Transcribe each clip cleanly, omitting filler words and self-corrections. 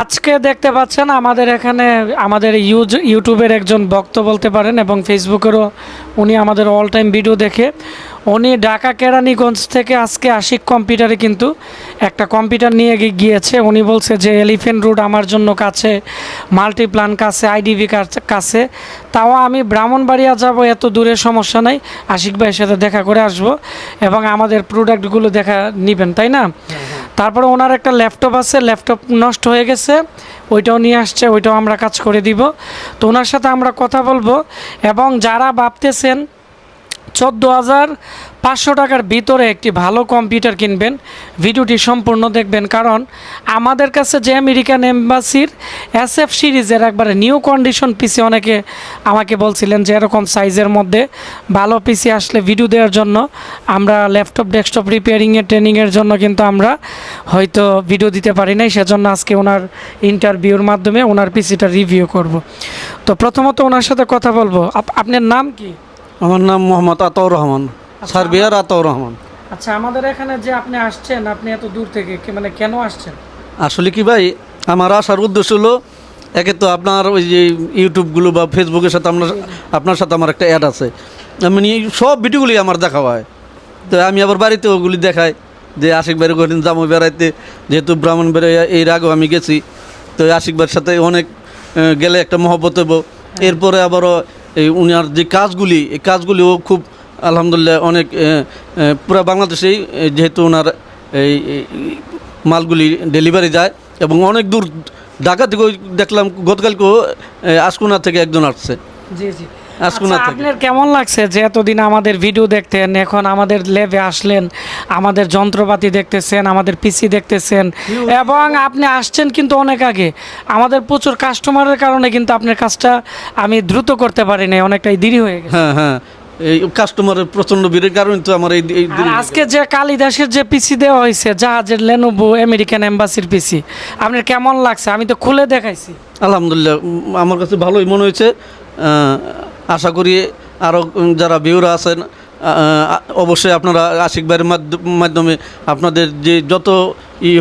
আজকে দেখতে পাচ্ছেন আমাদের এখানে আমাদের ইউটিউবের একজন ভক্ত বলতে পারেন এবং ফেসবুকেরও উনি আমাদের অল টাইম ভিডিও দেখে উনি ঢাকা কেরানীগঞ্জ থেকে আজকে আশিক কম্পিউটারে কিন্তু একটা কম্পিউটার নিয়ে গিয়েছে। উনি বলছে যে এলিফেন্ট রোড আমার জন্য কাছে, মাল্টিপ্লান কাছে, আইডিভি কাছে, তাও আমি ব্রাহ্মণবাড়িয়া যাব, এত দূরের সমস্যা নাই, আশিক ভাইয়ের সাথে দেখা করে আসব এবং আমাদের প্রোডাক্টগুলো দেখা নেবেন, তাই না? তারপরে ওনার একটা ল্যাপটপ আছে, ল্যাপটপ নষ্ট হয়ে গেছে, ওইটাও নিয়ে আসছে, ওইটাও আমরা কাজ করে দিব। তো ওনার সাথে আমরা কথা বলবো। এবং যারা ভাবতেছেন 14,500 টাকার ভিতরে একটি ভালো কম্পিউটার কিনবেন, ভিডিওটি সম্পূর্ণ দেখবেন, কারণ আমাদের কাছে যে আমেরিকান এম্বাসির SF সিরিজের একবারে নিউ কন্ডিশন পিসি, অনেকে আমাকে বলছিলেন যে এরকম সাইজের মধ্যে ভালো পিসি আসলে ভিডিও দেওয়ার জন্য আমরা ল্যাপটপ ডেস্কটপ রিপেয়ারিংয়ের ট্রেনিংয়ের জন্য কিন্তু আমরা হয়তো ভিডিও দিতে পারি নাই, সেজন্য আজকে ওনার ইন্টারভিউর মাধ্যমে ওনার পিসিটা রিভিউ করব। তো প্রথমত ওনার সাথে কথা বলবো। আপনার নাম কি? আমার নাম মোহাম্মদ আতাউর রহমান, সার্বিয়ার আতাউর রহমান। আচ্ছা, আমাদের এখানে যে আপনি আসছেন, আপনি এত দূর থেকে মানে কেন আসছেন? আসলে কি ভাই, আমার আসার উদ্দেশ্য হলো, একে তো আপনার ওই যে ইউটিউবগুলো বা ফেসবুকের সাথে আপনার সাথে আমার একটা অ্যাড আছে, মানে সব ভিডিওগুলি আমার দেখা হয়। তো আমি আবার বাড়িতে ওগুলি দেখাই যে আশিক ভাইয়ের ওখানে যাবো বেড়াইতে, যেহেতু ব্রাহ্মণবাড়িয়া এর আগেও আমি গেছি। তো আশিক ভাইয়ের সাথে অনেক গেলে একটা মহব্বত হবো। এরপরে আবারও এই উনার যে কাজগুলি, এই কাজগুলিও খুব আলহামদুলিল্লাহ অনেক পুরো বাংলাদেশেই যেহেতু ওনার এই মালগুলি ডেলিভারি যায় এবং অনেক দূর, ঢাকা থেকেও দেখলাম গতকালকেও আশকুনা থেকে একজন আসছে। জি জি। আশকুনা থেকে। আপনার কেমন লাগছে যে এতদিন আমাদের ভিডিও দেখতেন, এখন আমাদের ল্যাবে আসলেন, আমাদের যন্ত্রপাতি দেখতেছেন, আমাদের পিসি দেখতেছেন, এবং আপনি আসছেন কিন্তু অনেক আগে। আমাদের প্রচুর কাস্টমারের কারণে কিন্তু আপনার কাজটা আমি দ্রুত করতে পারি নাই, অনেকটাই দেরি হয়ে গেছে। হ্যাঁ হ্যাঁ, এই কাস্টমারের প্রচণ্ড ভিড়ের কারণে তো আমার এই আজকে যে কালিদাসের যে পিসি দেওয়া হয়েছে, জাহাজের লেনোভো আমেরিকান এম্বাসির পিসি, আপনার কেমন লাগছে? আমি তো খুলে দেখাইছি। আলহামদুলিল্লাহ আমার কাছে ভালোই মনে হয়েছে। আশা করি আরও যারা ভিউরা আছেন অবশ্যই আপনারা আশিক ভাইয়ের মাধ্যমে আপনাদের যে যত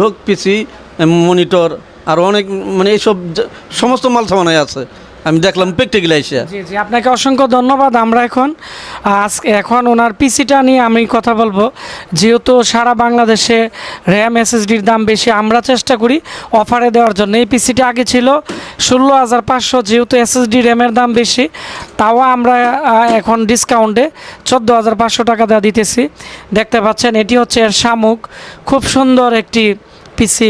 হোক পিসি, মনিটর আর অনেক মানে এইসব সমস্ত মাল সামানায় আছে, আমি দেখলাম প্র্যাকটিক্যালি এসে। জি জি, আপনাকে অসংখ্য ধন্যবাদ। আমরা এখন ওনার পিসিটা নিয়ে আমি কথা বলবো। যেহেতু সারা বাংলাদেশে র্যাম SSDর দাম বেশি, আমরা চেষ্টা করি অফারে দেওয়ার জন্য। এই পিসিটা আগে ছিল 16,500, যেহেতু SSD র্যামের দাম বেশি, তাও আমরা এখন ডিসকাউন্টে 14,500 টাকা দেওয়া দিতেছি। দেখতে পাচ্ছেন এটি হচ্ছে এর শামুক, খুব সুন্দর একটি পিসি।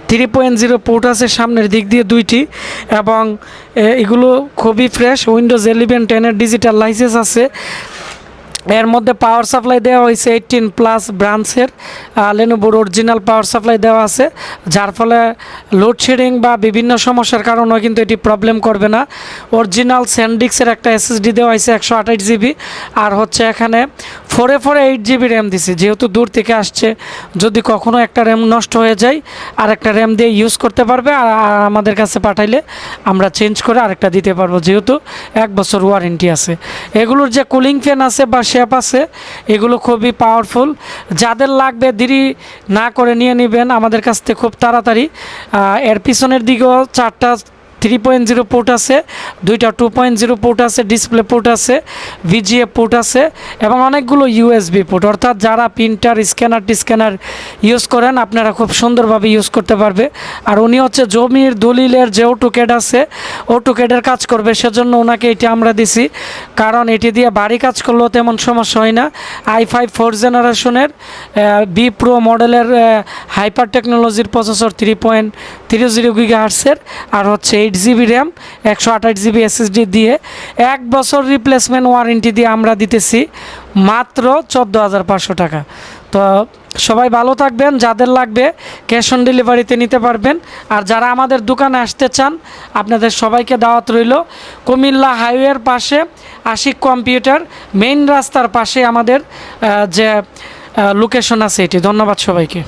3.0 পোর্ট আছে সামনের দিক দিয়ে দুইটি, এবং এগুলো খুবই ফ্রেশ। উইন্ডোজ 11 10-এর ডিজিটাল লাইসেন্স আছে। এর মধ্যে পাওয়ার সাপ্লাই দেওয়া হয়েছে 18+ ব্রাঞ্চের লেনোভোর অরিজিনাল পাওয়ার সাপ্লাই দেওয়া আছে, যার ফলে লোডশেডিং বা বিভিন্ন সমস্যার কারণেও কিন্তু এটি প্রবলেম করবে না। অরিজিনাল স্যান্ডিক্সের একটা SSD দেওয়া হয়েছে 128 GB, আর হচ্ছে এখানে 448 GB র্যাম দিছে। যেহেতু দূর থেকে আসছে, যদি কখনও একটা র্যাম নষ্ট হয়ে যায় আর একটা র্যাম দিয়ে ইউজ করতে পারবে, আর আমাদের কাছে পাঠাইলে আমরা চেঞ্জ করে আরেকটা দিতে পারবো, যেহেতু 1 বছর ওয়ারেন্টি আছে। এগুলোর যে কুলিং ফ্যান আছে বা শেপ আছে, এগুলো খুবই পাওয়ারফুল। যাদের লাগবে দেরি না করে নিয়ে নেবেন আমাদের কাছ থেকে খুব তাড়াতাড়ি। এর পিছনের দিকেও 4টা 3.0 পোর্ট আছে, 2টা 2.0 পোর্ট আছে, ডিসপ্লে পোর্ট আছে, VGA পোর্ট আছে, এবং অনেকগুলো USB পোর্ট। অর্থাৎ যারা প্রিন্টার স্ক্যানার ইউজ করেন, আপনারা খুব সুন্দরভাবে ইউজ করতে পারবে। আর উনি হচ্ছে জমির দলিলের যে অটোক্যাড আছে, অটোক্যাডের কাজ করবে, সেজন্য ওনাকে এটি আমরা দিছি, কারণ এটি দিয়ে বাড়ি কাজ করলেও তেমন সমস্যা হয় না। i5 4th জেনারেশনের B Pro মডেলের হাইপার টেকনোলজির প্রসেসর, 3.30 GHz, আর হচ্ছে 8 GB র্যাম, 128 GB SSD দিয়ে 1 বছর রিপ্লেসমেন্ট ওয়ারেন্টি দিয়ে আমরা দিতেছি মাত্র 14,500 টাকা। তো সবাই ভালো থাকবেন, যাদের লাগবে ক্যাশ অন ডেলিভারিতে নিতে পারবেন। আর যারা আমাদের দোকানে আসতে চান, আপনাদের সবাইকে দাওয়াত রইল। কুমিল্লা হাইওয়ের পাশে আশিক কম্পিউটার, মেইন রাস্তার পাশে আমাদের যে লোকেশন আছে এটি। ধন্যবাদ সবাইকে।